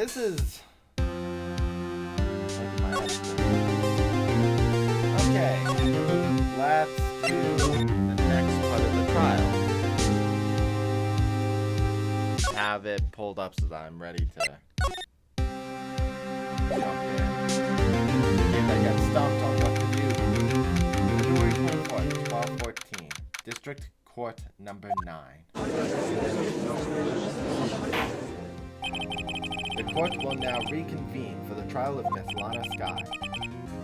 This is... Okay, let's do the next part of the trial. Have it pulled up so that I'm ready to jump in. If I get stumped on what to do. February 24th, 1214. District Court number 9. The court will now reconvene for the trial of Miss Lana Sky.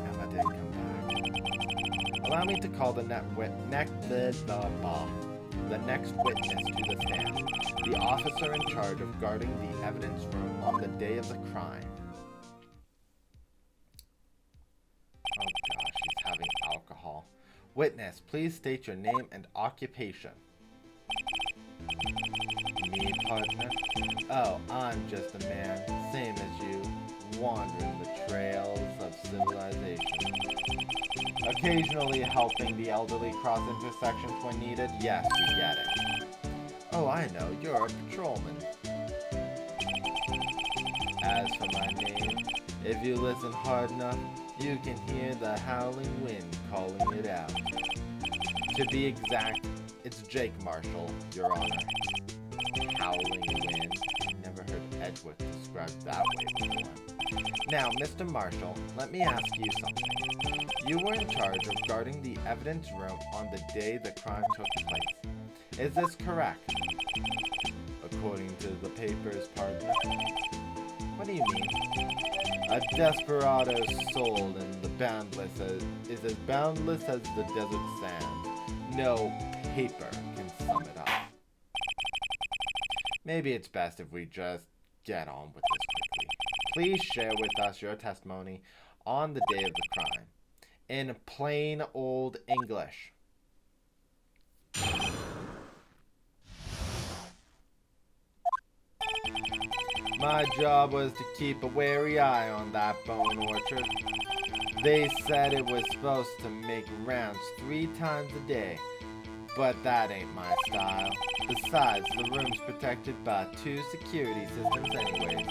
Emma didn't come back. Allow me to call the next witness to the stand. The officer in charge of guarding the evidence room on the day of the crime. Oh gosh, he's having alcohol. Witness, please state your name and occupation. Me, partner? Oh, I'm just a man, same as you, wandering the trails of civilization. Occasionally helping the elderly cross intersections when needed. Yes, we get it. Oh, I know, you're a patrolman. As for my name, if you listen hard enough, you can hear the howling wind calling it out. To be exact, it's Jake Marshall, Your Honor. Howling wind. Never heard Edgeworth described that way before. Now, Mr. Marshall, let me ask you something. You were in charge of guarding the evidence room on the day the crime took place. Is this correct? According to the papers, partner. What do you mean? A desperado's soul is as boundless as the desert sand. No paper can sum it up. Maybe it's best if we just get on with this quickly. Please share with us your testimony on the day of the crime. In plain old English. My job was to keep a wary eye on that bone orchard. They said it was supposed to make rounds 3 times a day, but that ain't my style. Besides, the room's protected by 2 security systems anyways.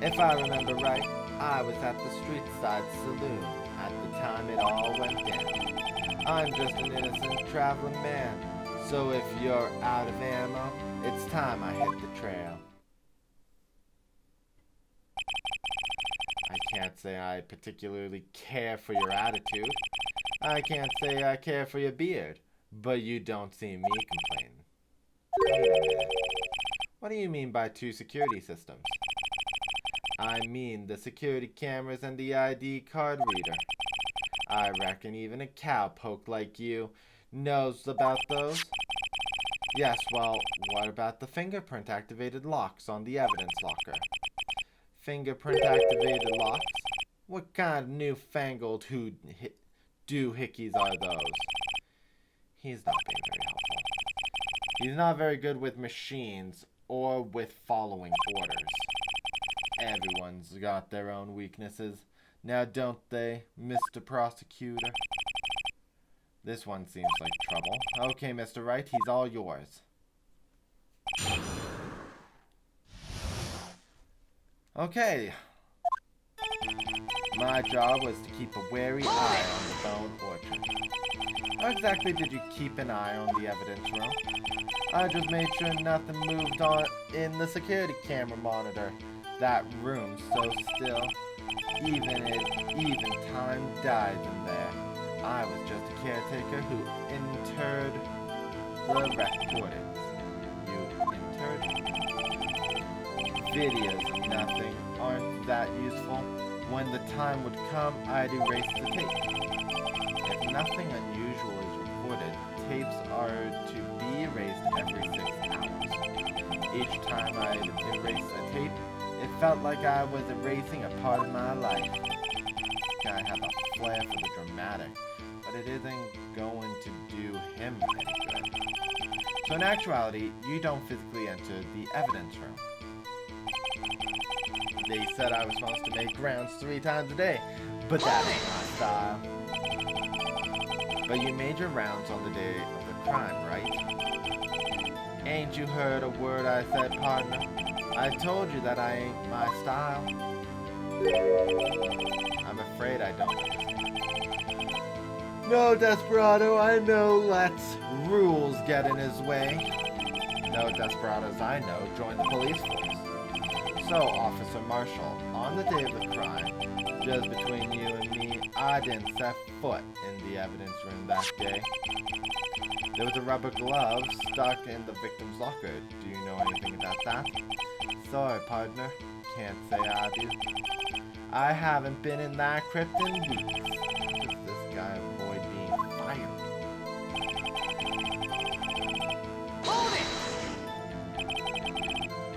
If I remember right, I was at the street side saloon at the time it all went down. I'm just an innocent traveling man, so if you're out of ammo, it's time I hit the trail. I can't say I particularly care for your attitude. I can't say I care for your beard, but you don't see me complaining. Wait a minute. What do you mean by 2 security systems? I mean the security cameras and the ID card reader. I reckon even a cowpoke like you knows about those. Yes, well, what about the fingerprint activated locks on the evidence locker? Fingerprint activated locks? What kind of newfangled doohickeys are those? He's not being very helpful. He's not very good with machines or with following orders. Everyone's got their own weaknesses. Now don't they, Mr. Prosecutor? This one seems like trouble. Okay, Mr. Wright, he's all yours. Okay. My job was to keep a wary eye on the bone orchard. How exactly did you keep an eye on the evidence room? I just made sure nothing moved on in the security camera monitor. That room's so still. Even time dies in there. I was just a caretaker who entered the recordings. You entered? Videos of nothing aren't that useful. When the time would come, I'd erase the tape. If nothing unusual is recorded, tapes are to be erased every 6 hours. Each time I'd erase a tape, it felt like I was erasing a part of my life. Guy had a flair for the dramatic, but it isn't going to do him any good. So in actuality, you don't physically enter the evidence room. They said I was supposed to make rounds 3 times a day, but that ain't my style. But you made your rounds on the day of the crime, right? Ain't you heard a word I said, partner? I told you that I ain't my style. I'm afraid I don't understand. No, Desperado, I know let's rules get in his way. No Desperados I know join the police force. So, Officer Marshall, on the day of the crime, just between you and me, I didn't set foot in the evidence room that day. There was a rubber glove stuck in the victim's locker. Do you know anything about that? Sorry, partner. Can't say I do. I haven't been in that crypt in weeks. How does this guy avoid being fired? Hold it!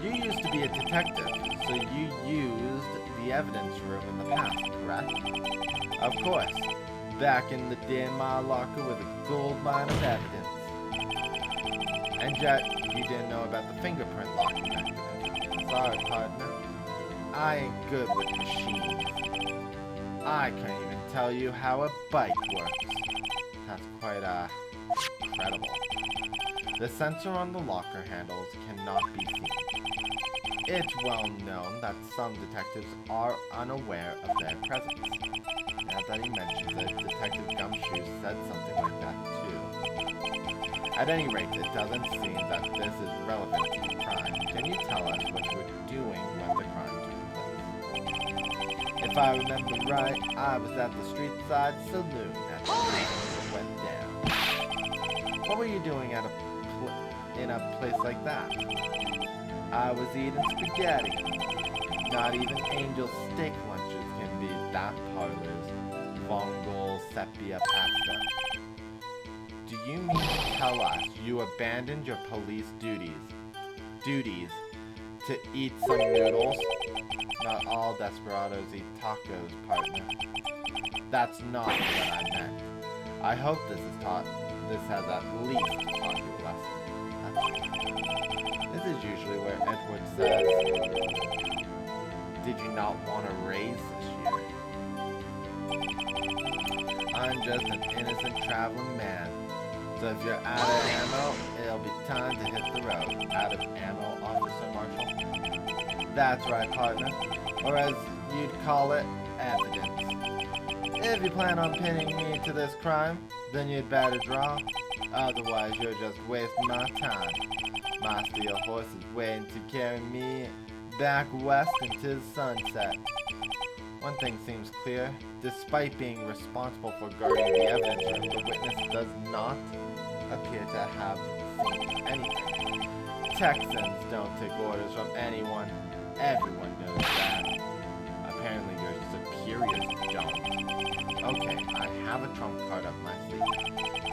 You used to be a detective, so you used the evidence room in the past, correct? Of course. Back in the day, my locker was a gold mine of evidence. And yet, you didn't know about the fingerprint locking mechanism. Sorry, partner. I ain't good with machines. I can't even tell you how a bike works. That's quite, incredible. The sensor on the locker handles cannot be seen. It's well known that some detectives are unaware of their presence. Now that he mentions it, Detective Gumshoe said something like that too. At any rate, it doesn't seem that this is relevant to the crime. Can you tell us what you were doing when the crime took place? If I remember right, I was at the street side saloon at the time it went down. What were you doing at in a place like that? I was eating spaghetti. Not even angel steak lunches can beat that parlor's Vongol sepia pasta. Do you mean to tell us you abandoned your police duties to eat some noodles? Not all desperados eat tacos, partner. That's not what I meant. I hope this has at least taught you a lesson. This is usually where Edward says, did you not want a raise this year? I'm just an innocent traveling man. So if you're out of ammo, it'll be time to hit the road. Out of ammo, Officer Marshall? That's right, partner. Or as you'd call it, evidence. If you plan on pinning me to this crime, then you'd better draw. Otherwise, you're just wasting my time. My steel horse is waiting to carry me back west into the sunset. One thing seems clear. Despite being responsible for guarding the evidence room, the witness does not appear to have seen anything. Texans don't take orders from anyone. Everyone knows that. Apparently your superiors don't. Okay, I have a trump card up my sleeve.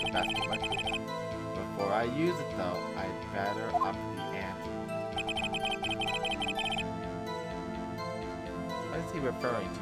So best keep my cool. Before I use it though, I'd better up the ante. What is he referring to?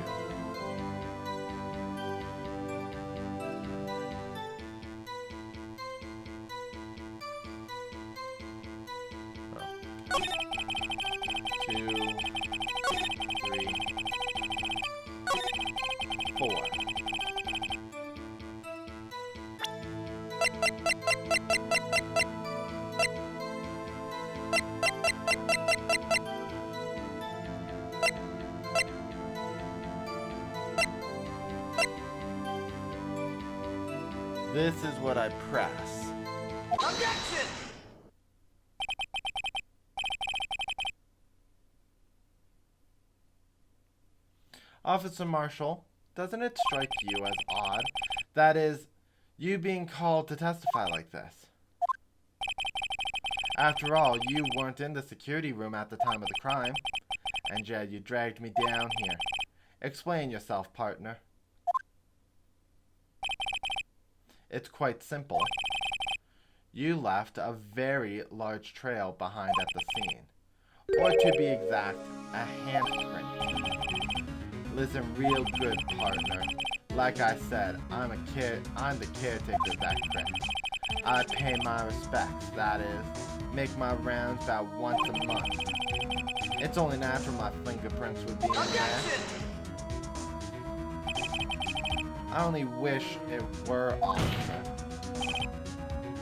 This is what I press. Objection! Officer Marshall, doesn't it strike you as odd? That is, you being called to testify like this. After all, you weren't in the security room at the time of the crime. And yet you dragged me down here. Explain yourself, partner. It's quite simple. You left a very large trail behind at the scene. Or to be exact, a handprint. Listen real good, partner. Like I said, I'm the caretaker of that crypt. I pay my respects, that is, make my rounds about once a month. It's only natural my fingerprints would be in there. I only wish it were, officer.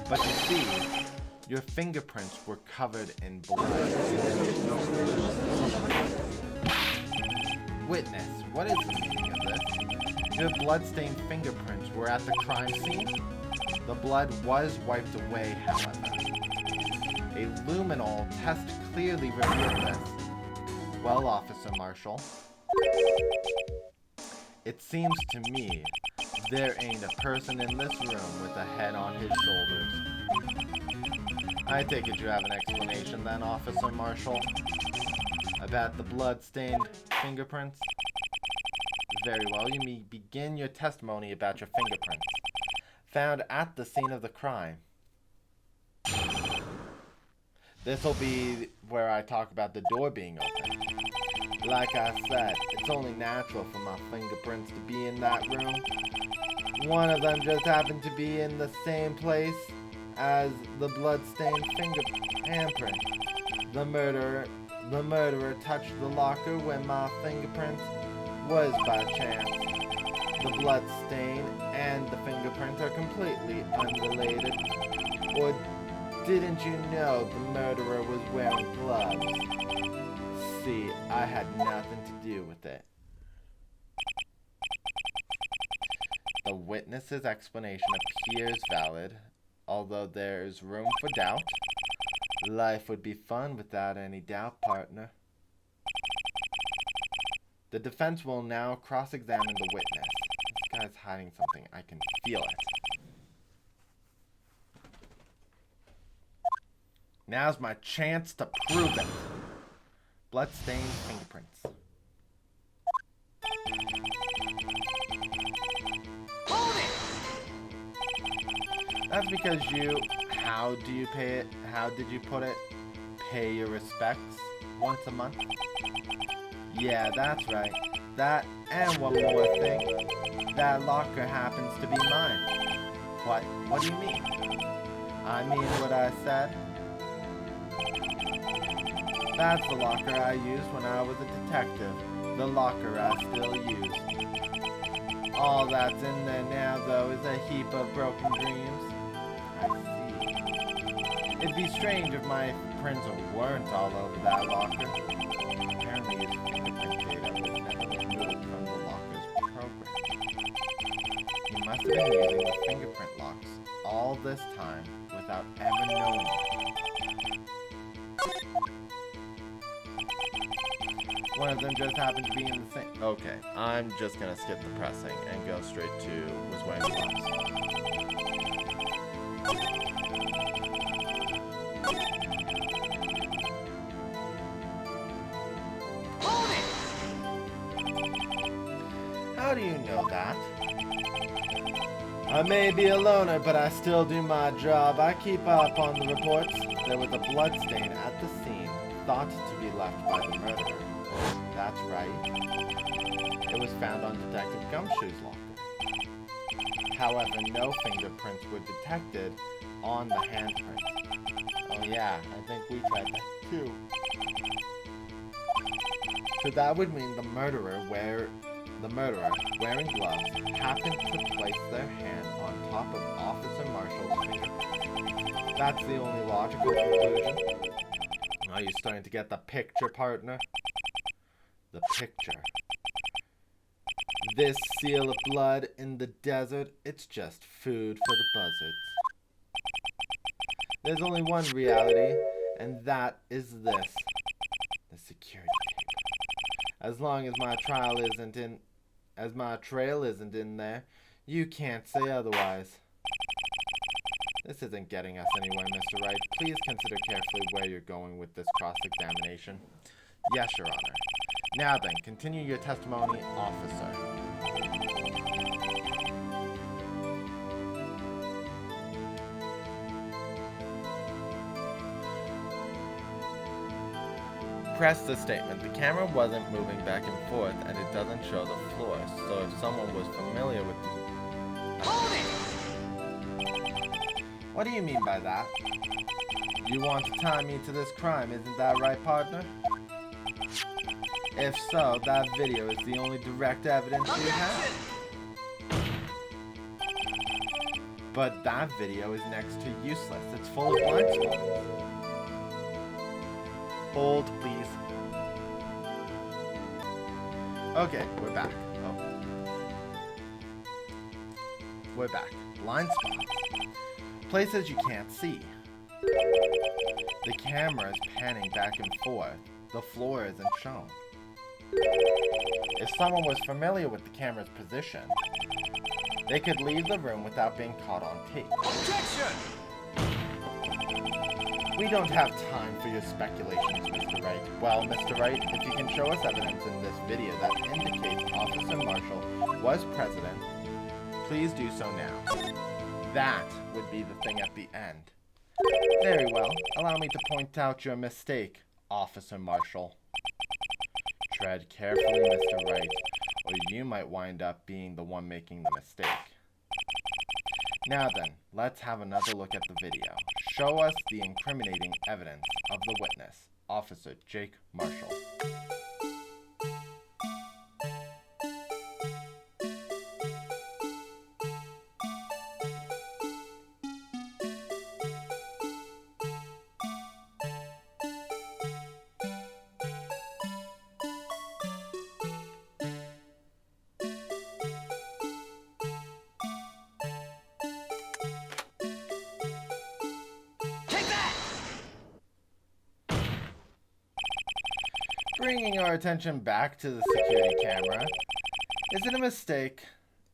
But you see, Your fingerprints were covered in blood. Witness, what is the meaning of this? Your blood-stained fingerprints were at the crime scene. The blood was wiped away, however. A luminol test clearly revealed this. Well, Officer Marshall, it seems to me there ain't a person in this room with a head on his shoulders. I take it you have an explanation then, Officer Marshall, about the blood-stained fingerprints? Very well, you may begin your testimony about your fingerprints, found at the scene of the crime. This'll be where I talk about the door being open. Like I said, it's only natural for my fingerprints to be in that room. One of them just happened to be in the same place as the blood-stained handprint. The murderer touched the locker when my fingerprint was by chance. The blood stain and the fingerprint are completely unrelated. Or didn't you know the murderer was wearing gloves? See, I had nothing to do with it. The witness's explanation appears valid, although there is room for doubt. Life would be fun without any doubt, partner. The defense will now cross-examine the witness. This guy's hiding something. I can feel it. Now's my chance to prove it. Blood-stained fingerprints. Hold it! That's because you, how did you put it? Pay your respects once a month? Yeah, that's right. That, and one more thing. That locker happens to be mine. What? What do you mean? I mean what I said. That's the locker I used when I was a detective. The locker I still use. All that's in there now, though, is a heap of broken dreams. I see. It'd be strange if my prints weren't all over that locker. Apparently his fingerprint data was never removed from the locker's program. He must have been using the fingerprint locks all this time without ever knowing it. One of them just happened to be in the same... Okay, I'm just gonna skip the pressing and go straight to was wearing gloves. How do you know that? I may be a loner, but I still do my job. I keep up on the reports. There was a bloodstain at the scene, thought to be left by the murderer. That's right. It was found on Detective Gumshoe's locker. However, no fingerprints were detected on the handprint. Oh yeah, I think we tried that too. So that would mean the murderer, wearing gloves, happened to place their hand on top of Officer Marshall's fingerprint. That's the only logical conclusion. Are you starting to get the picture, partner? The picture. This seal of blood in the desert, it's just food for the buzzards. There's only one reality, and that is this. The security tape. As long as my trail isn't in there, you can't say otherwise. This isn't getting us anywhere, Mr. Wright. Please consider carefully where you're going with this cross-examination. Yes, Your Honor. Now then, continue your testimony, officer. Press the statement. The camera wasn't moving back and forth, and it doesn't show the floor, so if someone was familiar with the... Hold it! What do you mean by that? You want to tie me to this crime, isn't that right, partner? If so, that video is the only direct evidence you have. But that video is next to useless. It's full of blind spots. Hold, please. Okay, we're back. Oh. We're back. Blind spots. Places you can't see. The camera is panning back and forth. The floor isn't shown. If someone was familiar with the camera's position, they could leave the room without being caught on tape. Objection! We don't have time for your speculations, Mr. Wright. Well, Mr. Wright, if you can show us evidence in this video that indicates Officer Marshall was president, please do so now. That would be the thing at the end. Very well. Allow me to point out your mistake, Officer Marshall. Tread carefully, Mr. Wright, or you might wind up being the one making the mistake. Now then, let's have another look at the video. Show us the incriminating evidence of the witness, Officer Jake Marshall. Bringing our attention back to the security camera. Is it a mistake?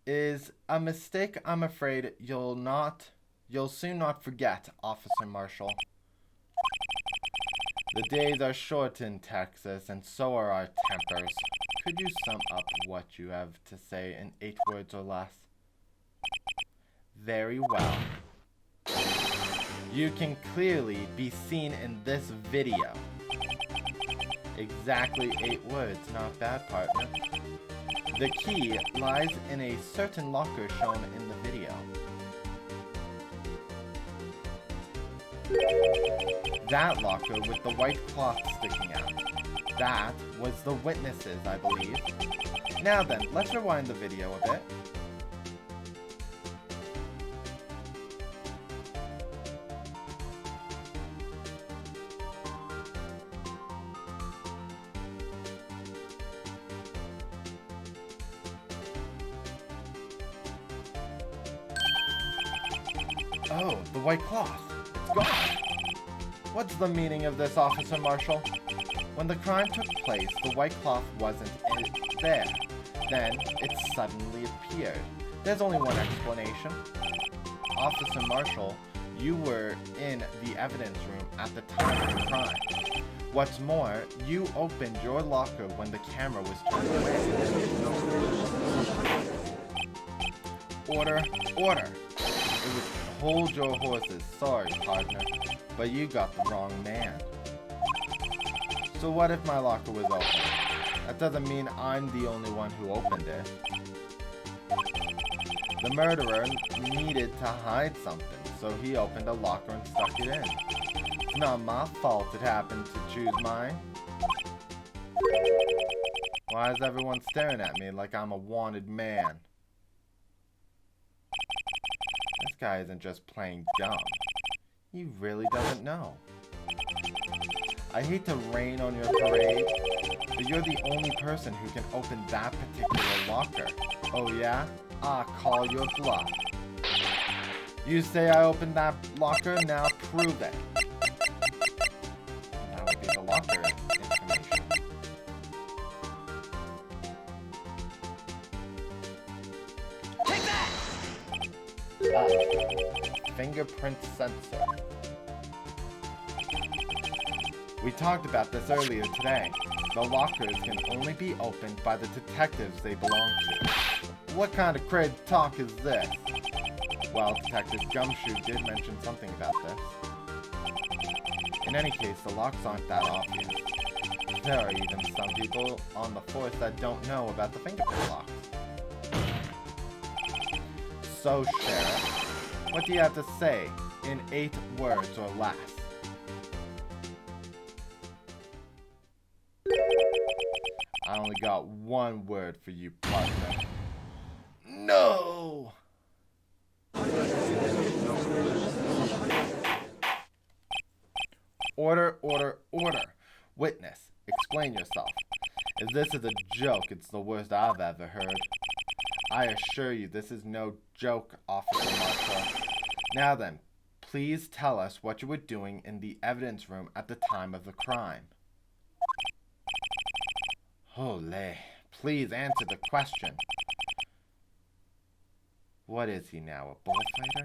Is a mistake I'm afraid you'll soon not forget, Officer Marshall. The days are short in Texas, and so are our tempers. Could you sum up what you have to say in 8 words or less? Very well. You can clearly be seen in this video. Exactly 8 words, not bad, partner. The key lies in a certain locker shown in the video. That locker with the white cloth sticking out. That was the witnesses, I believe. Now then, let's rewind the video a bit. Oh, the white cloth. It's gone. What's the meaning of this, Officer Marshall? When the crime took place, the white cloth wasn't there. Then, it suddenly appeared. There's only one explanation. Officer Marshall, you were in the evidence room at the time of the crime. What's more, you opened your locker when the camera was turned away. Order, order. It was hold your horses. Sorry, partner, but you got the wrong man. So what if my locker was open? That doesn't mean I'm the only one who opened it. The murderer needed to hide something, so he opened a locker and stuck it in. It's not my fault it happened to choose mine. Why is everyone staring at me like I'm a wanted man? This guy isn't just playing dumb. He really doesn't know. I hate to rain on your parade, but you're the only person who can open that particular locker. Oh yeah? I'll call your bluff. You say I opened that locker, now prove it. That would be the locker information. Take that! Fingerprint Sensor. We talked about this earlier today. The lockers can only be opened by the detectives they belong to. What kind of crazy talk is this? Well, Detective Gumshoe did mention something about this. In any case, the locks aren't that obvious. There are even some people on the force that don't know about the fingerprint locks. So, Sheriff, what do you have to say in 8 words or less? I only got 1 word for you, partner. No! order, order. Witness, explain yourself. If this is a joke, it's the worst I've ever heard. I assure you this is no joke, Officer Marshall. Now then, please tell us what you were doing in the evidence room at the time of the crime. Holy, please answer the question. What is he now, a bullfighter?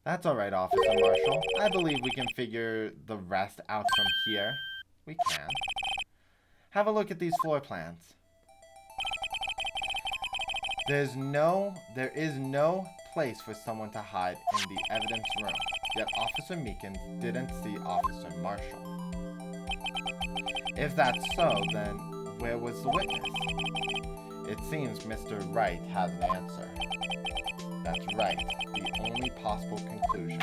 That's all right, Officer Marshall. I believe we can figure the rest out from here. We can. Have a look at these floor plans. There is no place for someone to hide in the evidence room. Yet Officer Meekins didn't see Officer Marshall. If that's so, then where was the witness? It seems Mr. Wright has an answer. That's right, the only possible conclusion.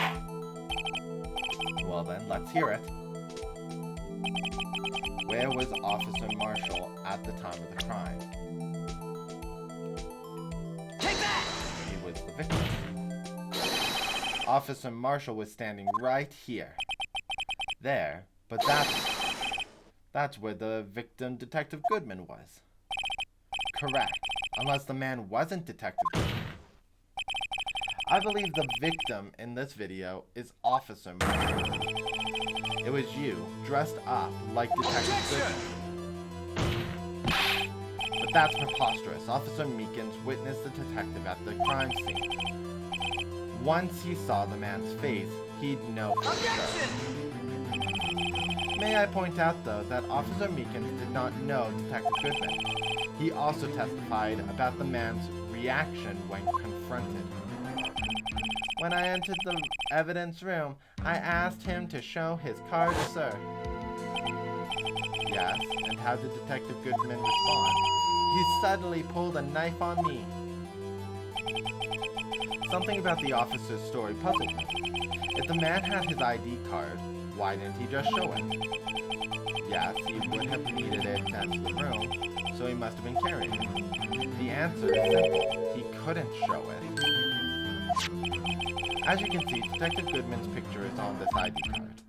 Well then, let's hear it. Where was Officer Marshall at the time of the crime? Take that! He was the victim. Officer Marshall was standing right here. There, but that's where the victim, Detective Goodman, was. Correct, unless the man wasn't Detective Goodman. I believe the victim in this video is Officer Marshall. It was you, dressed up like Detective Goodman. But that's preposterous. Officer Meekins witnessed the detective at the crime scene. Once he saw the man's face, he'd know for sure. May I point out, though, that Officer Meekins did not know Detective Goodman. He also testified about the man's reaction when confronted. When I entered the evidence room, I asked him to show his card, sir. Yes, and how did Detective Goodman respond? He suddenly pulled a knife on me. Something about the officer's story puzzled me. If the man had his ID card, why didn't he just show it? Yes, he would have needed it to enter the room, so he must have been carrying it. The answer is simple. He couldn't show it. As you can see, Detective Goodman's picture is on this ID card.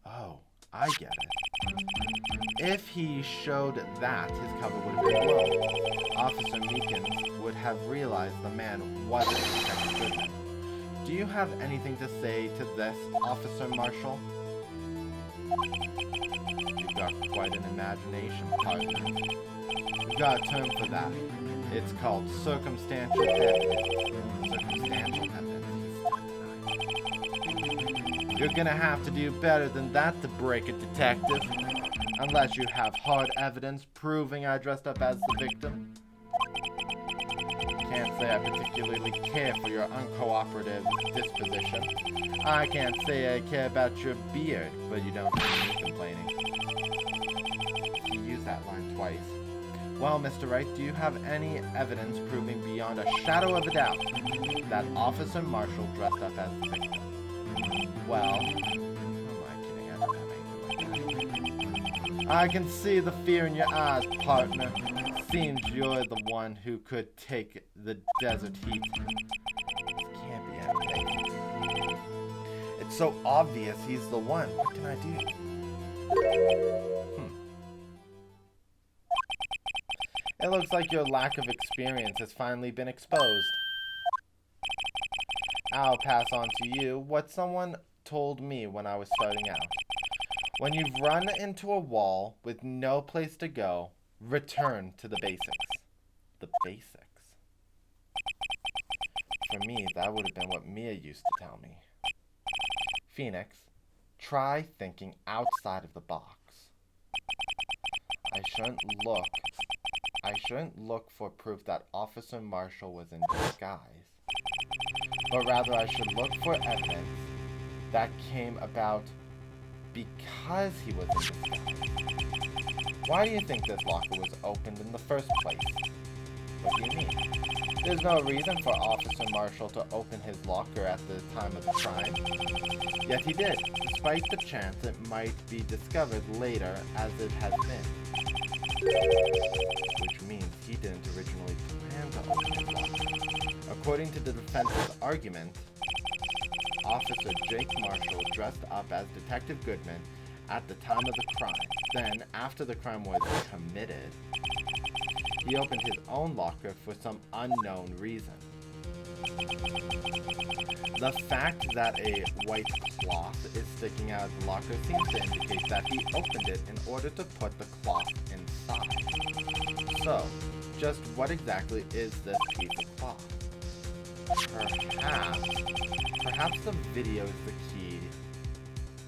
Oh, I get it. If he showed that, his cover would have been blown. Officer Meekins would have realized the man wasn't Detective Goodman. Do you have anything to say to this, Officer Marshall? You've got quite an imagination, partner. We've got a term for that. It's called circumstantial evidence. Circumstantial evidence. You're gonna have to do better than that to break it, detective. Unless you have hard evidence proving I dressed up as the victim. Can't say I particularly care for your uncooperative disposition. I can't say I care about your beard, but you don't see me complaining. He used that line twice. Well, Mr. Wright, do you have any evidence proving beyond a shadow of a doubt that Officer Marshall dressed up as the victim? Well, who am I kidding? I don't have anything like that. I can see the fear in your eyes, partner. Seems you're the one who could take the desert heat. This can't be anything. It's so obvious he's the one. What can I do? It looks like your lack of experience has finally been exposed. I'll pass on to you what someone told me when I was starting out. When you've run into a wall with no place to go, return to the basics. The basics. For me, that would have been what Mia used to tell me. Phoenix, try thinking outside of the box. I shouldn't look for proof that Officer Marshall was in disguise, but rather I should look for evidence that came about because he was in disguise. Why do you think this locker was opened in the first place? What do you mean? There's no reason for Officer Marshall to open his locker at the time of the crime. Yet he did, despite the chance it might be discovered later as it has been. Which means he didn't originally plan to open his locker. According to the defense's argument, Officer Jake Marshall dressed up as Detective Goodman at the time of the crime. Then, after the crime was committed, he opened his own locker for some unknown reason. The fact that a white cloth is sticking out of the locker seems to indicate that he opened it in order to put the cloth inside. So, just what exactly is this piece of cloth? Perhaps the video is the key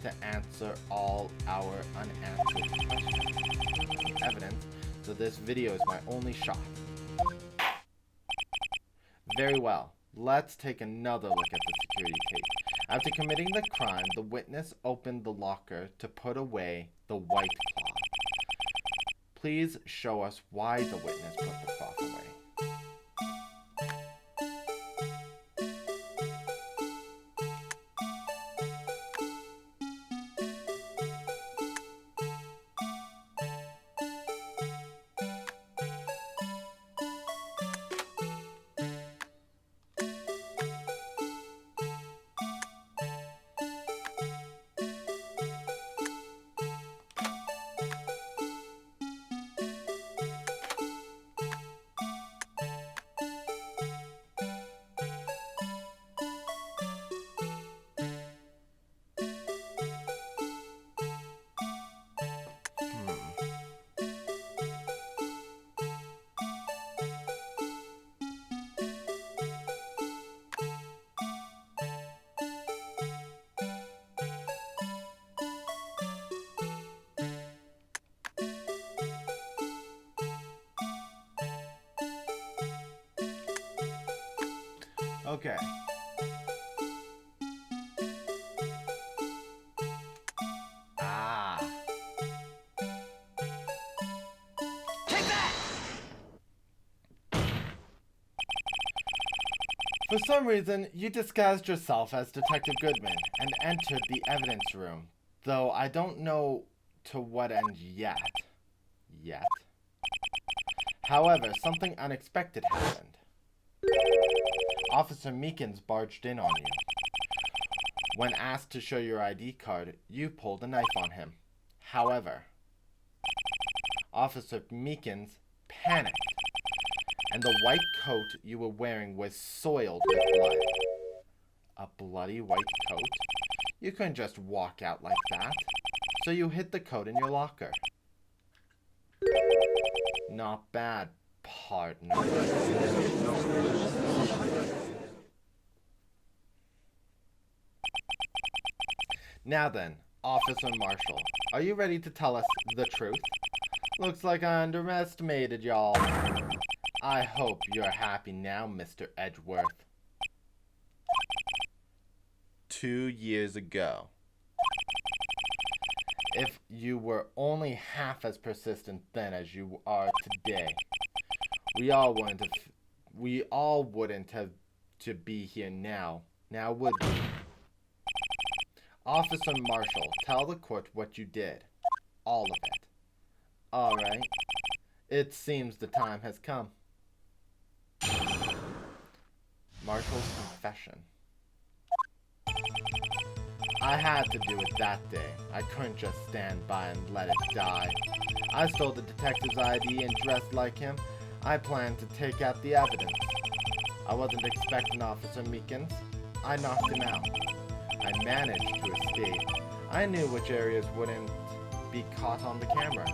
to answer all our unanswered questions. Evidence, so this video is my only shot. Very well. Let's take another look at the security tape. After committing the crime, the witness opened the locker to put away the white cloth. Please show us why the witness put the cloth away. Okay. Take that! For some reason, you disguised yourself as Detective Goodman and entered the evidence room, though I don't know to what end yet. However, something unexpected happened. Officer Meekins barged in on you. When asked to show your ID card, you pulled a knife on him. However, Officer Meekins panicked, and the white coat you were wearing was soiled with blood. A bloody white coat? You couldn't just walk out like that, so you hid the coat in your locker. Not bad, partner. Now then, Officer Marshall, are you ready to tell us the truth? Looks like I underestimated y'all. I hope you're happy now, Mr. Edgeworth. 2 years ago. If you were only half as persistent then as you are today, we all wouldn't have to be here now. Now would we? Officer Marshall, tell the court what you did. All of it. All right. It seems the time has come. Marshall's confession. I had to do it that day. I couldn't just stand by and let it die. I stole the detective's ID and dressed like him. I planned to take out the evidence. I wasn't expecting Officer Meekins. I knocked him out. I managed to escape. I knew which areas wouldn't be caught on the camera.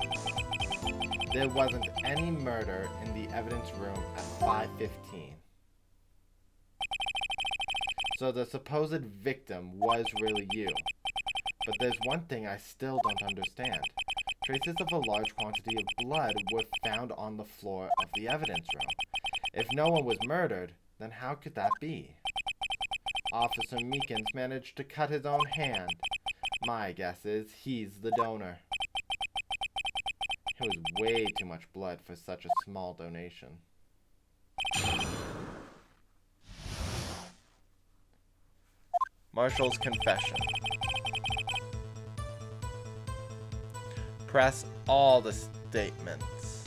There wasn't any murder in the evidence room at 5:15. So the supposed victim was really you. But there's one thing I still don't understand. Traces of a large quantity of blood were found on the floor of the evidence room. If no one was murdered, then how could that be? Officer Meekins managed to cut his own hand. My guess is he's the donor. It was way too much blood for such a small donation. Marshall's confession. Press all the statements.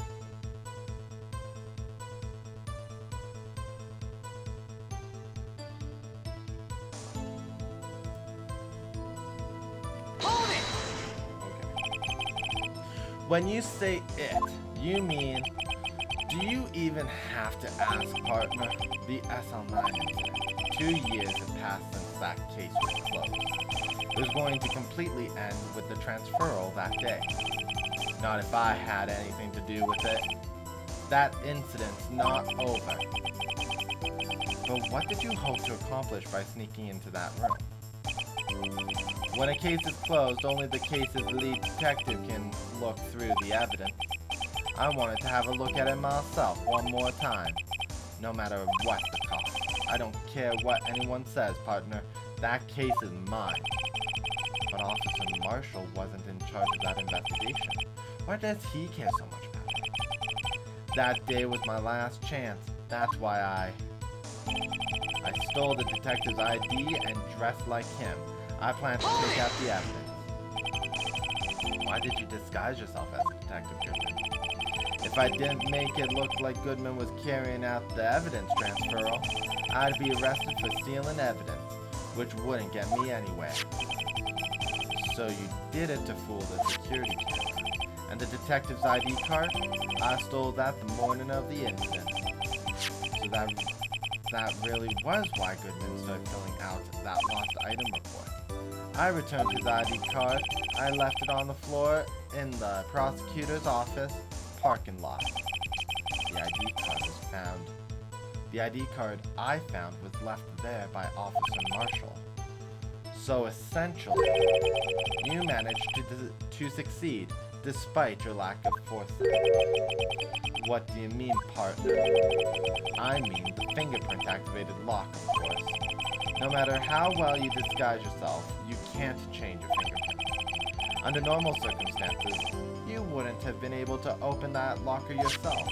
When you say it, you mean, do you even have to ask, partner? The SL9 incident. 2 years have passed since that case was closed. It was going to completely end with the transferal that day. Not if I had anything to do with it. That incident's not over. But what did you hope to accomplish by sneaking into that room? When a case is closed, only the case's lead detective can look through the evidence. I wanted to have a look at it myself one more time, no matter what the cost. I don't care what anyone says, partner. That case is mine. But Officer Marshall wasn't in charge of that investigation. Why does he care so much about it? That day was my last chance. That's why I stole the detective's ID and dressed like him. I plan to take out the evidence. Why did you disguise yourself as Detective Goodman? If I didn't make it look like Goodman was carrying out the evidence transferal, I'd be arrested for stealing evidence, which wouldn't get me anywhere. So you did it to fool the security camera. And the detective's ID card? I stole that the morning of the incident. So that really was why Goodman started filling out that lost item report. I returned his ID card. I left it on the floor in the prosecutor's office parking lot. The ID card I found was left there by Officer Marshall. So essentially, you managed to succeed despite your lack of foresight. What do you mean, partner? I mean the fingerprint activated lock, of course. No matter how well you disguise yourself, you can't change your fingerprint. Under normal circumstances, you wouldn't have been able to open that locker yourself.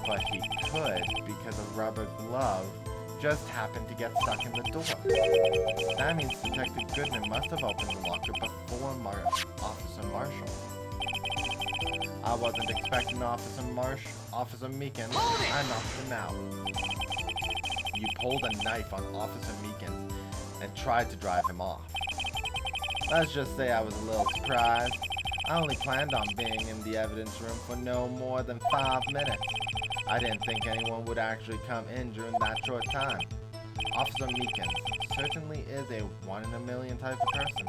But he could because a rubber glove just happened to get stuck in the door. That means Detective Goodman must have opened the locker before Officer Marshall. I wasn't expecting Officer Meekins. I knocked him out. You pulled a knife on Officer Meekins and tried to drive him off. Let's just say I was a little surprised. I only planned on being in the evidence room for no more than 5 minutes. I didn't think anyone would actually come in during that short time. Officer Meekins certainly is a 1 in a million type of person.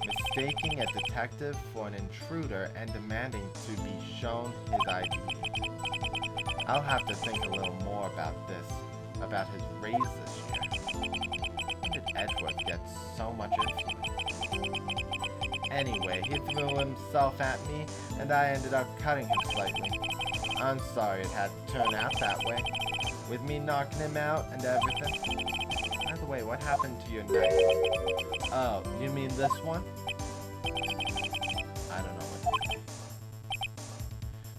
Mistaking a detective for an intruder and demanding to be shown his ID. I'll have to think a little more about his raise this year. When did Edgeworth get so much influence? Anyway, he threw himself at me, and I ended up cutting him slightly. I'm sorry it had to turn out that way, with me knocking him out and everything. By the way, what happened to your knife? Oh, you mean this one? I don't know what to say.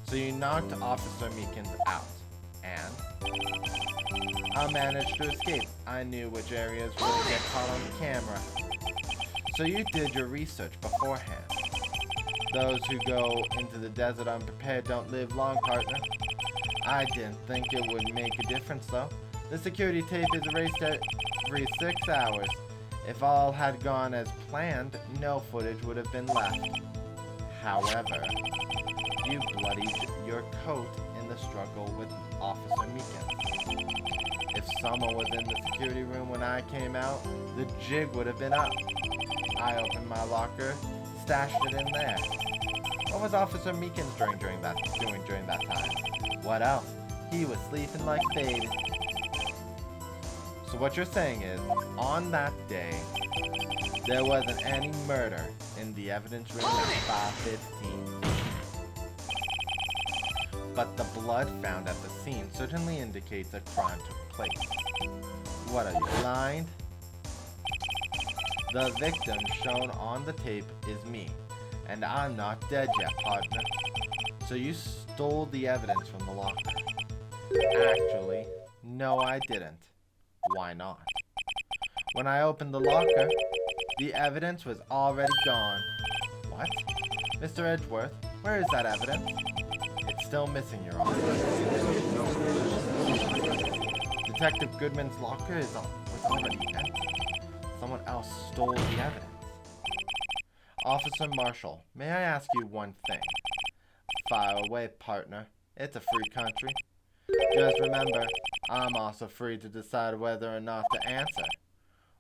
So you knocked Officer Meekins out, and I managed to escape. I knew which areas would get caught on the camera. So you did your research beforehand. Those who go into the desert unprepared don't live long, partner. I didn't think it would make a difference, though. The security tape is erased every 6 hours. If all had gone as planned, no footage would have been left. However, you bloodied your coat in the struggle with Officer Meekins. If someone was in the security room when I came out, the jig would have been up. I opened my locker, stashed it in there. What was Officer Meekins doing during that time? What else? He was sleeping like a baby. So what you're saying is, on that day, there wasn't any murder in the evidence room at 5:15. But the blood found at the scene certainly indicates a crime took place. What, are you blind? The victim shown on the tape is me, and I'm not dead yet, partner. So you stole the evidence from the locker. Actually, no I didn't. Why not? When I opened the locker, the evidence was already gone. What? Mr. Edgeworth, where is that evidence? It's still missing, Your Honor. Detective Goodman's locker was already empty. Someone else stole the evidence. Officer Marshall, may I ask you one thing? Fire away, partner. It's a free country. Just remember, I'm also free to decide whether or not to answer.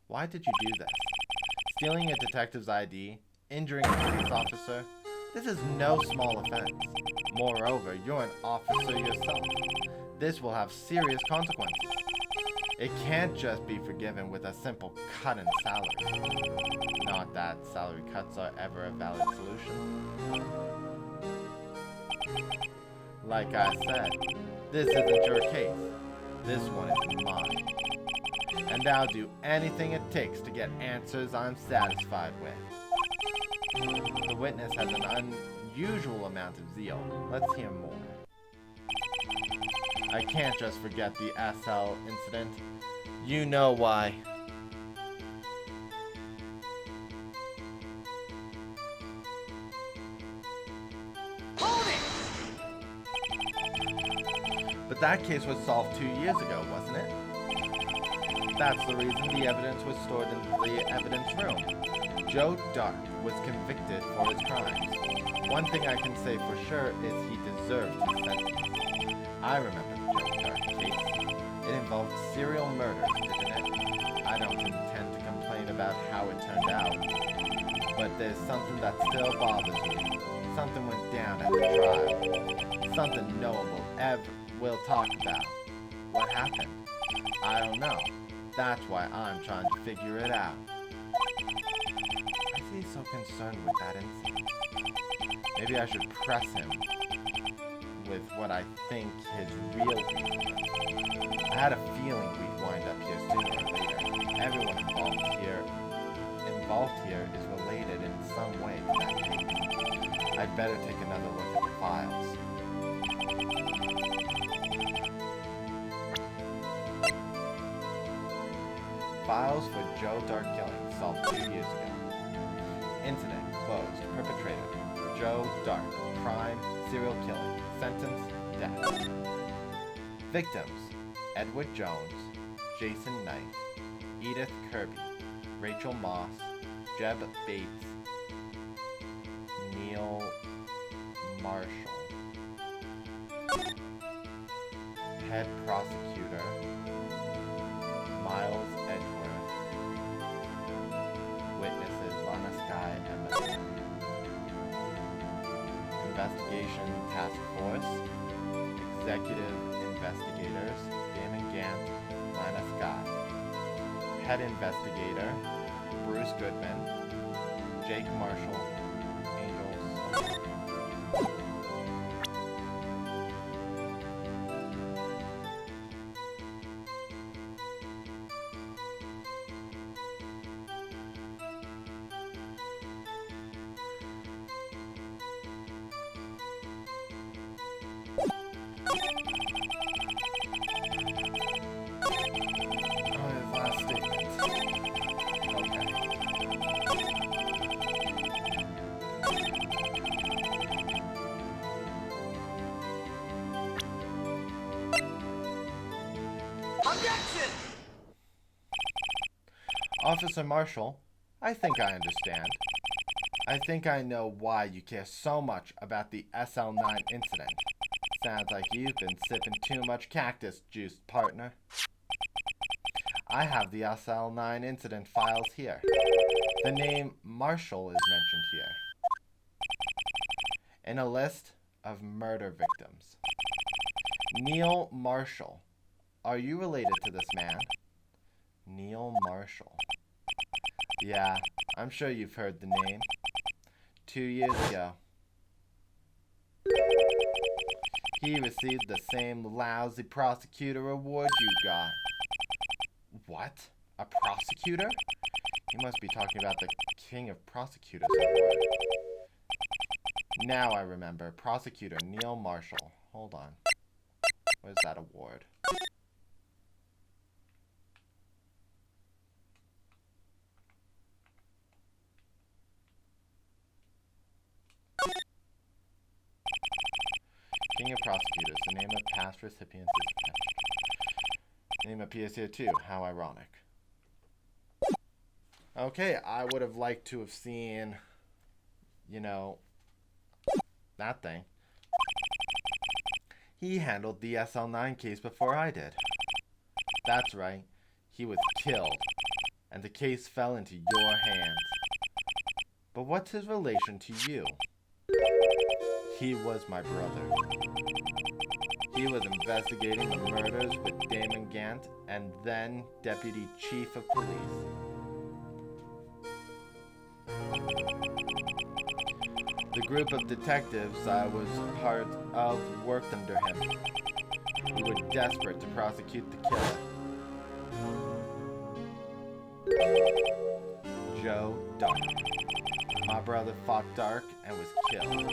Why did you do this? Stealing a detective's ID? Injuring a police officer? This is no small offense. Moreover, you're an officer yourself. This will have serious consequences. It can't just be forgiven with a simple cut in salary. Not that salary cuts are ever a valid solution. Like I said, this isn't your case. This one is mine. And I'll do anything it takes to get answers I'm satisfied with. The witness has an unusual amount of zeal. Let's hear more. I can't just forget the SL incident. You know why. Hold it! But that case was solved 2 years ago, wasn't it? That's the reason the evidence was stored in the evidence room. Joe Dark was convicted for his crimes. One thing I can say for sure is he deserved his sentence. I remember the Joe Dark case. It involved serial murders, didn't it? I don't intend to complain about how it turned out, but there's something that still bothers me. Something went down at the trial. Something no one will talk about. What happened? I don't know. That's why I'm trying to figure it out. Why is he so concerned with that incident? Maybe I should press him with what I think his real reason is. I had a feeling we'd wind up here sooner or later. Everyone involved here is related in some way to that case. I'd better take another look at the files. Files for Joe Dark killing solved 2 years ago. Incident closed. Perpetrator Joe Dark. Crime, serial killing. Sentence, death. Victims: Edward Jones, Jason Knight, Edith Kirby, Rachel Moss, Jeb Bates, Neil Marshall. Head prosecutor Miles Edgeworth. Witnesses Lana Sky and Miller. Investigation Task Force. Executive Investigators Damon Gant, Lana Scott. Head Investigator Bruce Goodman, Jake Marshall, Angels. Objection! Officer Marshall, I think I understand. I think I know why you care so much about the SL9 incident. Sounds like you've been sipping too much cactus juice, partner. I have the SL9 incident files here. The name Marshall is mentioned here. In a list of murder victims. Neil Marshall. Are you related to this man? Neil Marshall. Yeah, I'm sure you've heard the name. 2 years ago. He received the same lousy prosecutor award you got. What? A prosecutor? You must be talking about the King of Prosecutors award. Now I remember. Prosecutor Neil Marshall. Hold on. Where's that award? King of Prosecutors. The name of past recipients is name appears here too. How ironic. Okay, I would have liked to have seen You know, that thing. He handled the SL9 case before I did. That's right. He was killed, and the case fell into your hands. But what's his relation to you? He was my brother. He was investigating the murders with Damon Gant and then Deputy Chief of Police. The group of detectives I was part of worked under him. We were desperate to prosecute the killer. Joe Dark. My brother fought Dark and was killed.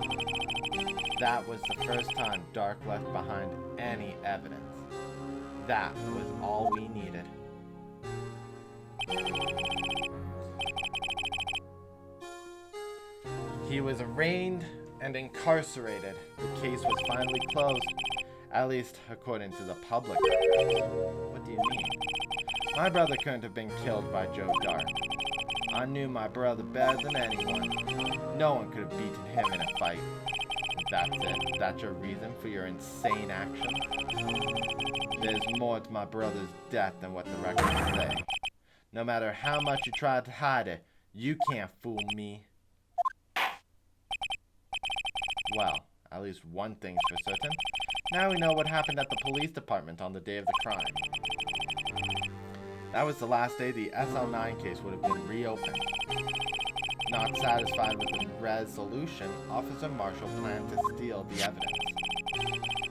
That was the first time Dark left behind any evidence. That was all we needed. He was arraigned and incarcerated. The case was finally closed, at least according to the public records. What do you mean? My brother couldn't have been killed by Joe Dark. I knew my brother better than anyone. No one could have beaten him in a fight. That's it. That's your reason for your insane action? There's more to my brother's death than what the records say. No matter how much you try to hide it, you can't fool me. Well, at least one thing's for certain. Now we know what happened at the police department on the day of the crime. That was the last day the SL9 case would have been reopened. Not satisfied with the resolution, Officer Marshall planned to steal the evidence.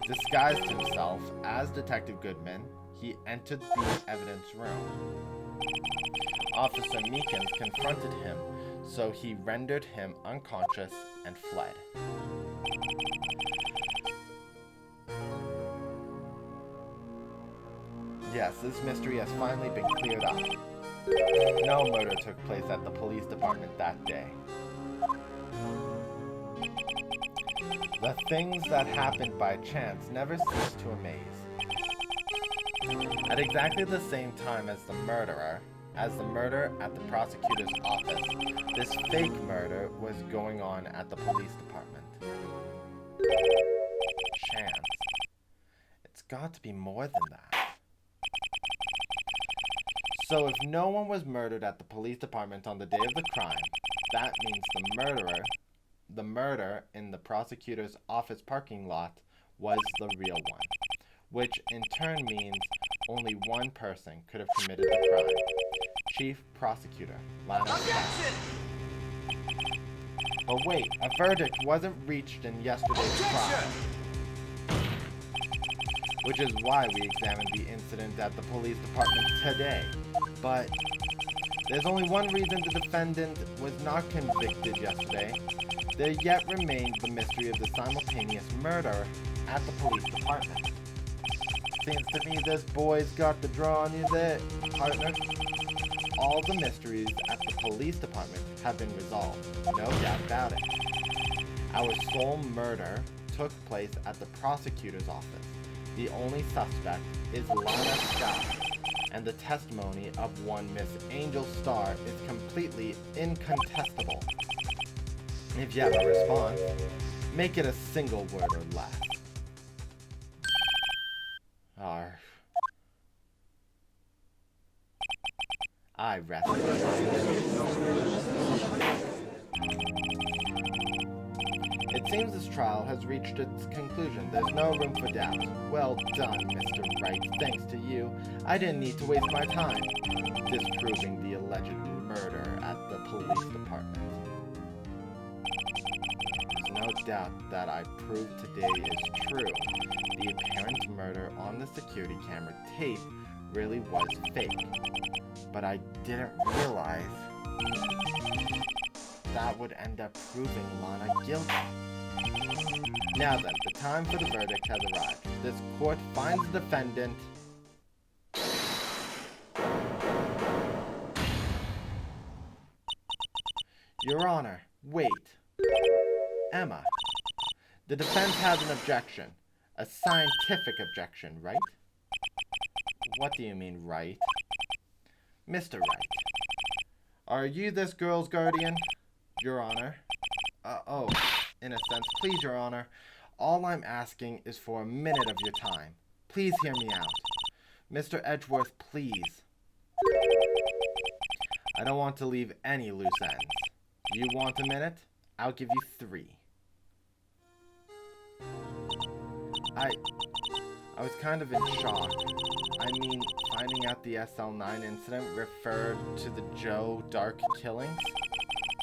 Disguised himself as Detective Goodman, he entered the evidence room. Officer Meekins confronted him, so he rendered him unconscious and fled. Yes, this mystery has finally been cleared up. No murder took place at the police department that day. The things that happened by chance never cease to amaze. At exactly the same time as the murder at the prosecutor's office, this fake murder was going on at the police department. Chance. It's got to be more than that. So if no one was murdered at the police department on the day of the crime, that means the murder in the prosecutor's office parking lot was the real one, which in turn means only one person could have committed the crime. Chief Prosecutor Lana. But wait, a verdict wasn't reached in yesterday's trial. Which is why we examined the incident at the police department today. But there's only one reason the defendant was not convicted yesterday. There yet remained the mystery of the simultaneous murder at the police department. Seems to me this boy's got the draw on you there, partner. All the mysteries at the police department have been resolved, no doubt about it. Our sole murder took place at the prosecutor's office. The only suspect is Lana Scott, and the testimony of one Miss Angel Starr is completely incontestable. If you have a response, make it a single word or less. I rest. It seems this trial has reached its conclusion. There's no room for doubt. Well done, Mr. Wright. Thanks to you, I didn't need to waste my time disproving the alleged murder at the police department. There's no doubt that I proved today is true. The apparent murder on the security camera tape really was fake. But I didn't realize that would end up proving Lana guilty. Now then, the time for the verdict has arrived. This court finds the defendant Your Honor, wait. Emma, the defense has an objection. A scientific objection, right? What do you mean, right? Mr. Wright, are you this girl's guardian? Your Honor. Oh, in a sense, please, Your Honor. All I'm asking is for a minute of your time. Please hear me out. Mr. Edgeworth, please. I don't want to leave any loose ends. You want a minute? I'll give you 3. I was kind of in shock. I mean, finding out the SL9 incident referred to the Joe Dark killings.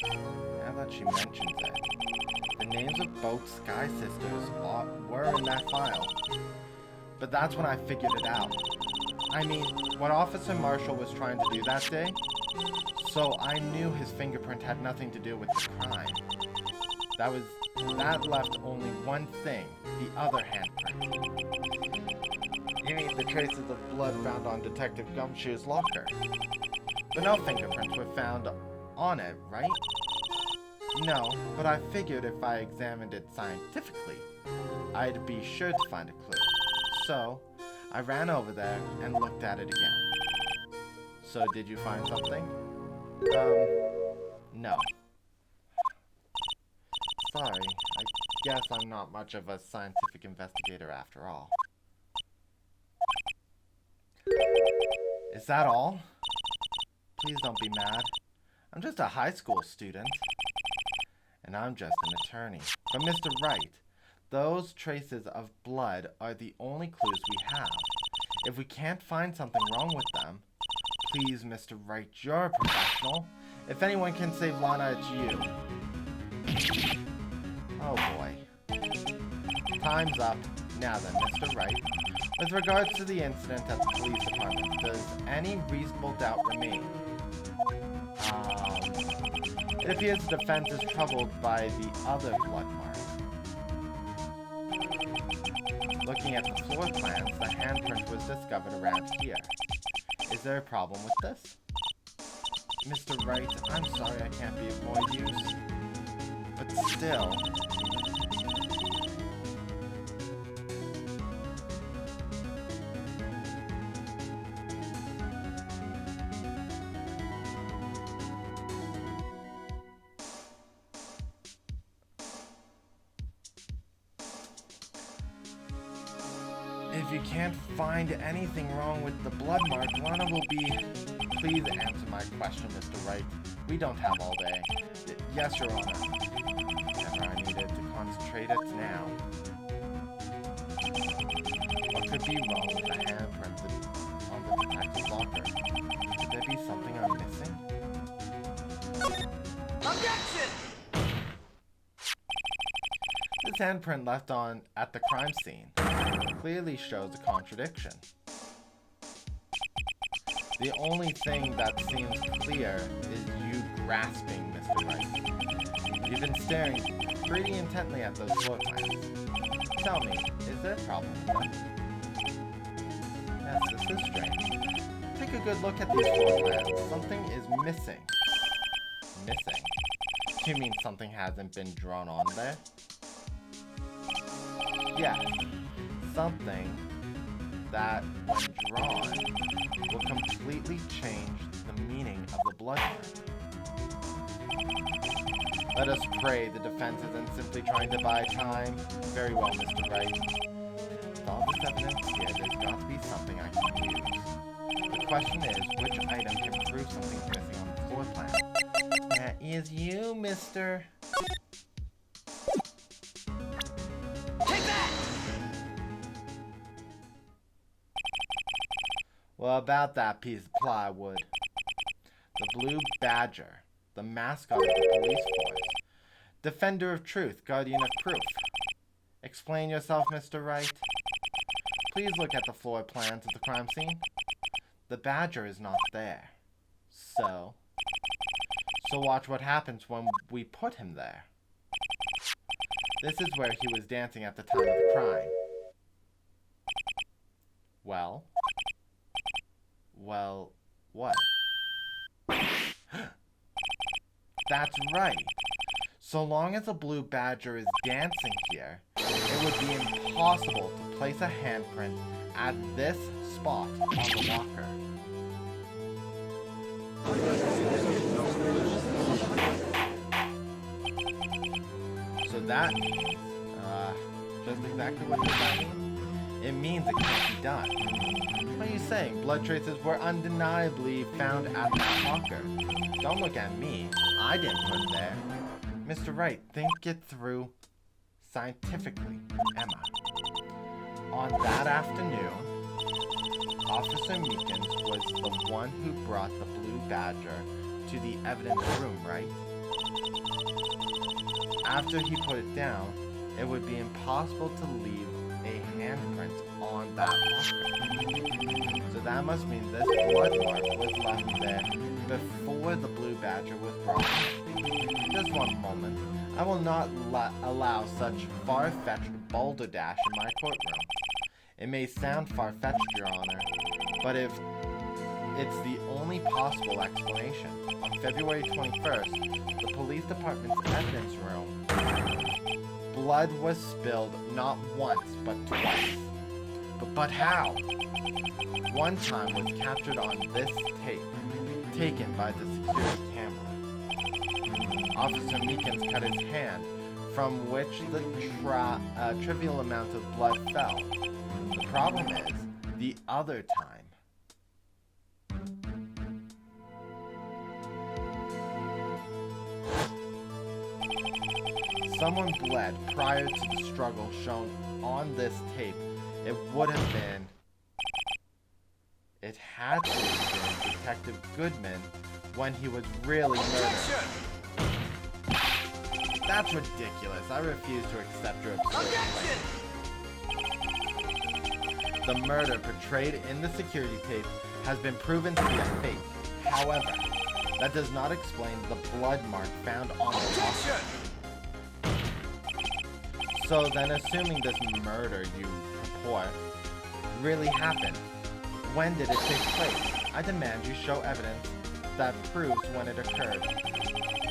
Now that she mentions it, the names of both Sky Sisters were in that file. But that's when I figured it out. I mean, what Officer Marshall was trying to do that day, so I knew his fingerprint had nothing to do with the crime. That left only one thing, the other handprint. You mean the traces of blood found on Detective Gumshoe's locker? But no fingerprints were found on it, right? No, but I figured if I examined it scientifically, I'd be sure to find a clue. So, I ran over there and looked at it again. So, did you find something? No. Sorry, I guess I'm not much of a scientific investigator after all. Is that all? Please don't be mad. I'm just a high school student. And I'm just an attorney. But Mr. Wright, those traces of blood are the only clues we have. If we can't find something wrong with them, please, Mr. Wright, you're a professional. If anyone can save Lana, it's you. Oh boy. Time's up. Now then, Mr. Wright, with regards to the incident at the police department, does any reasonable doubt remain? It appears the defense is troubled by the other blood mark. Looking at the floor plans, the handprint was discovered around here. Is there a problem with this? Mr. Wright, I'm sorry I can't be of more use. But still... If you can't find anything wrong with the blood mark, Lana will be... Please answer my question, Mr. Wright. We don't have all day. Yes, Your Honor. Never I needed to concentrate, it's now. What could be wrong with the handprint on the detective's locker? Could there be something I'm missing? Objection! This handprint left on at the crime scene clearly shows a contradiction. The only thing that seems clear is you grasping Mr. Wright. You've been staring pretty intently at those floor plans. Tell me, is there a problem with them? Yes, this is strange. Take a good look at these floor plans. Something is missing. Missing? You mean something hasn't been drawn on there? Yes. Something that, when drawn, will completely change the meaning of the blood mark. Let us pray the defense isn't simply trying to buy time. Very well, Mr. Wright. With all this evidence here, there's got to be something I can use. The question is, which item can prove something's missing on the floor plan? That is you, mister. Well, about that piece of plywood. The Blue Badger, the mascot of the police force. Defender of truth, guardian of proof. Explain yourself, Mr. Wright. Please look at the floor plans of the crime scene. The badger is not there. So watch what happens when we put him there. This is where he was dancing at the time of the crime. Well, what? That's right. So long as a blue badger is dancing here, it would be impossible to place a handprint at this spot on the locker. that means, just exactly what does that mean? It means it can't be done. What are you saying? Blood traces were undeniably found at that locker. Don't look at me. I didn't put it there. Mr. Wright, think it through scientifically, Emma. On that afternoon, Officer Meekins was the one who brought the blue badger to the evidence room, right? After he put it down, it would be impossible to leave a handprint on that locker. So that must mean this blood mark was left there before the blue badger was brought in. Just one moment. I will not allow such far-fetched balderdash in my courtroom. It may sound far-fetched, Your Honor, but if it's the only possible explanation. On February 21st, the police department's evidence room, blood was spilled not once, but twice. But how? One time was captured on this tape, taken by the security camera. Officer Meekins cut his hand, from which the trivial amount of blood fell. The problem is, the other time. Someone bled prior to the struggle shown on this tape. It had to have been Detective Goodman when he was really murdered. That's ridiculous. I refuse to accept your absurd claim. The murder portrayed in the security tape has been proven to be a fake. However, that does not explain the blood mark found on the locker. So then, assuming this murder you purport really happened, when did it take place? I demand you show evidence that proves when it occurred.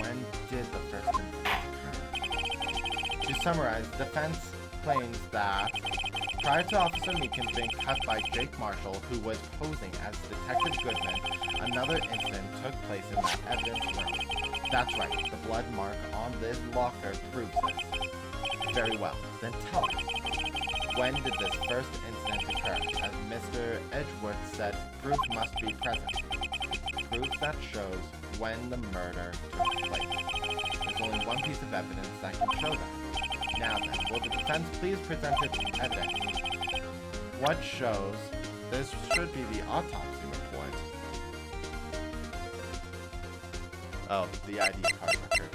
When did the first incident occur? To summarize, the defense claims that prior to Officer Meekins being cut by Jake Marshall, who was posing as Detective Goodman, another incident took place in that evidence room. That's right, the blood mark on this locker proves this. Very well, then tell us, when did this first incident occur? As Mr. Edgeworth said, proof must be present. Proof that shows when the murder took place. There's only one piece of evidence that can show that. Now then, will the defense please present its evidence? What shows? This should be the autopsy report. Oh, the ID card record.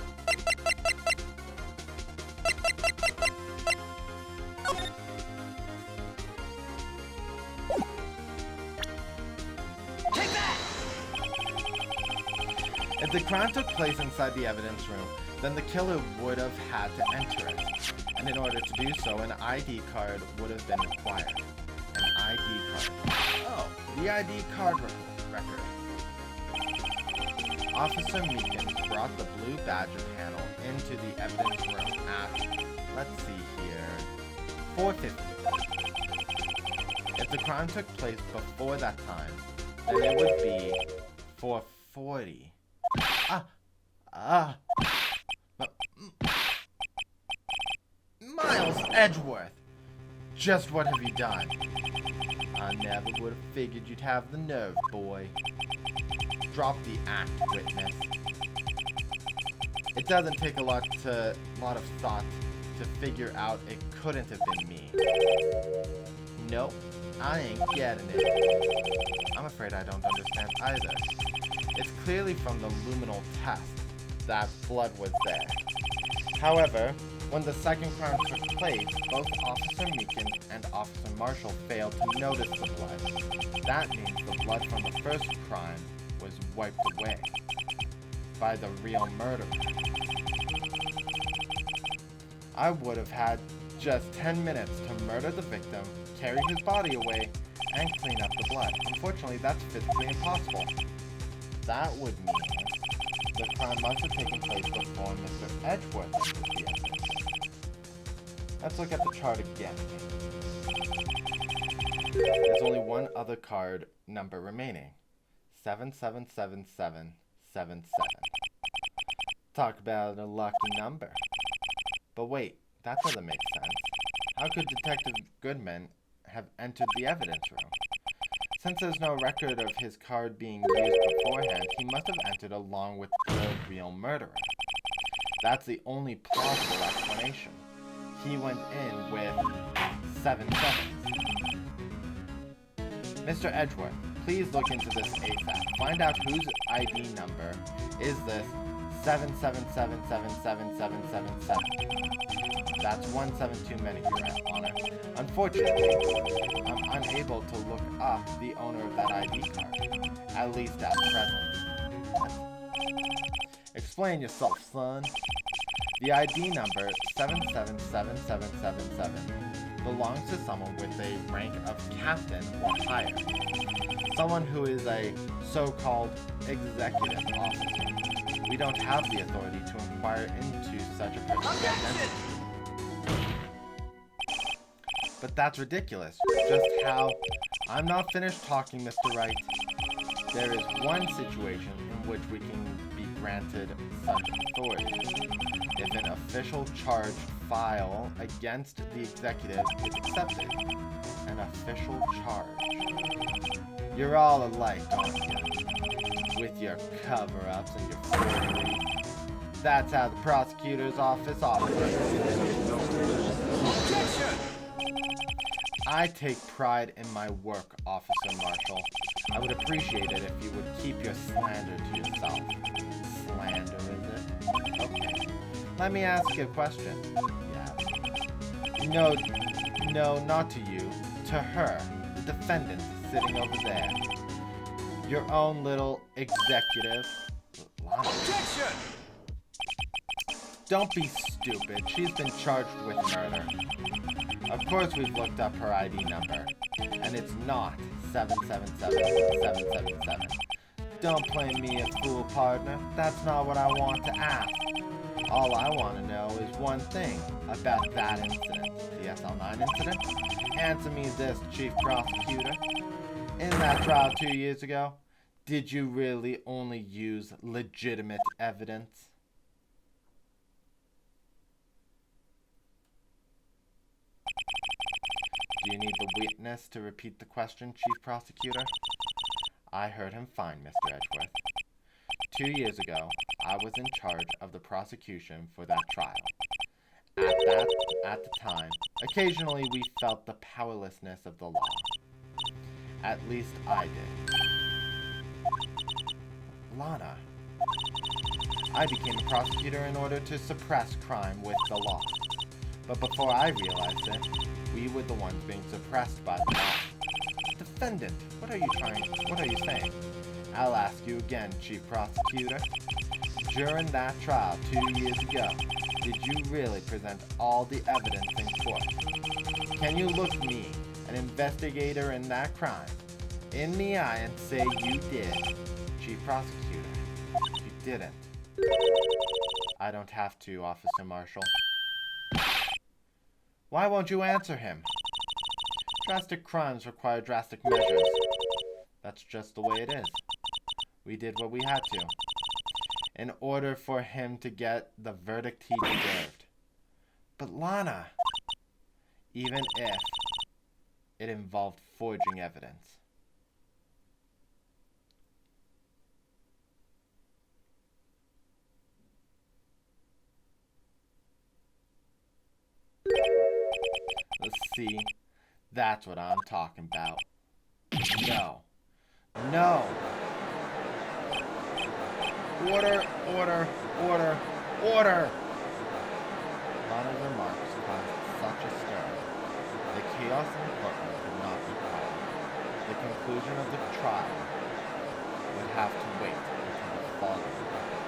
If the crime took place inside the evidence room, then the killer would have had to enter it. And in order to do so, an ID card would have been required. An ID card. Oh, the ID card record. Officer Meekins brought the blue badger panel into the evidence room at, let's see here, 4:50. If the crime took place before that time, then it would be 4:40. Miles Edgeworth! Just what have you done? I never would have figured you'd have the nerve, boy. Drop the act, witness. It doesn't take a lot of thought to figure out it couldn't have been me. Nope, I ain't getting it. I'm afraid I don't understand either. It's clearly from the luminal test that blood was there. However, when the second crime took place, both Officer Meekins and Officer Marshall failed to notice the blood. That means the blood from the first crime was wiped away by the real murderer. I would have had just 10 minutes to murder the victim, carry his body away, and clean up the blood. Unfortunately, that's physically impossible. That would mean the crime must have taken place before Mr. Edgeworth entered the evidence. Let's look at the chart again. There's only one other card number remaining. 777777. Talk about a lucky number. But wait, that doesn't make sense. How could Detective Goodman have entered the evidence room? Since there's no record of his card being used beforehand, he must have entered along with the real murderer. That's the only plausible explanation. He went in with 7 sevens. Mr. Edgeworth, please look into this ASAP. Find out whose ID number is this 777777777. That's 1 7 too many, Your Honor. Unfortunately, I'm unable to look up the owner of that ID card, at least at present. Explain yourself, son. The ID number 777777 belongs to someone with a rank of captain or higher. Someone who is a so-called executive officer. We don't have the authority to inquire into such a person's identity. But that's ridiculous. Just how... I'm not finished talking, Mr. Wright. There is one situation in which we can be granted such authority. If an official charge file against the executive is accepted. An official charge. You're all alike, aren't you? With your cover-ups and your forgeries. That's how the prosecutor's office operates. Objection! I take pride in my work, Officer Marshall. I would appreciate it if you would keep your slander to yourself. Slander, is it? Okay. Let me ask you a question. Yes. No, not to you. To her, the defendant sitting over there. Your own little executive. Objection! Don't be stupid. She's been charged with murder. Of course we've looked up her ID number. And it's not 777777. Don't play me a fool, partner. That's not what I want to ask. All I want to know is one thing about that incident. The SL9 incident? Answer me this, Chief Prosecutor. In that trial 2 years ago, did you really only use legitimate evidence? Do you need the witness to repeat the question, Chief Prosecutor? I heard him fine, Mr. Edgeworth. 2 years ago, I was in charge of the prosecution for that trial. At the time, occasionally we felt the powerlessness of the law. At least I did. Lana. I became a prosecutor in order to suppress crime with the law. But before I realized it, we were the ones being suppressed by the law. Defendant, what are you saying? I'll ask you again, Chief Prosecutor. During that trial 2 years ago, did you really present all the evidence in court? Can you look me, an investigator in that crime, in the eye and say you did? Chief Prosecutor, you didn't. I don't have to, Officer Marshall. Why won't you answer him? Drastic crimes require drastic measures. That's just the way it is. We did what we had to, in order for him to get the verdict he deserved. But Lana, even if it involved forging evidence. See, that's what I'm talking about. No. No! Order, order, order, order! Lana's remarks caused such a stir. The chaos in the courtroom could not be calm. The conclusion of the trial would have to wait until the following day.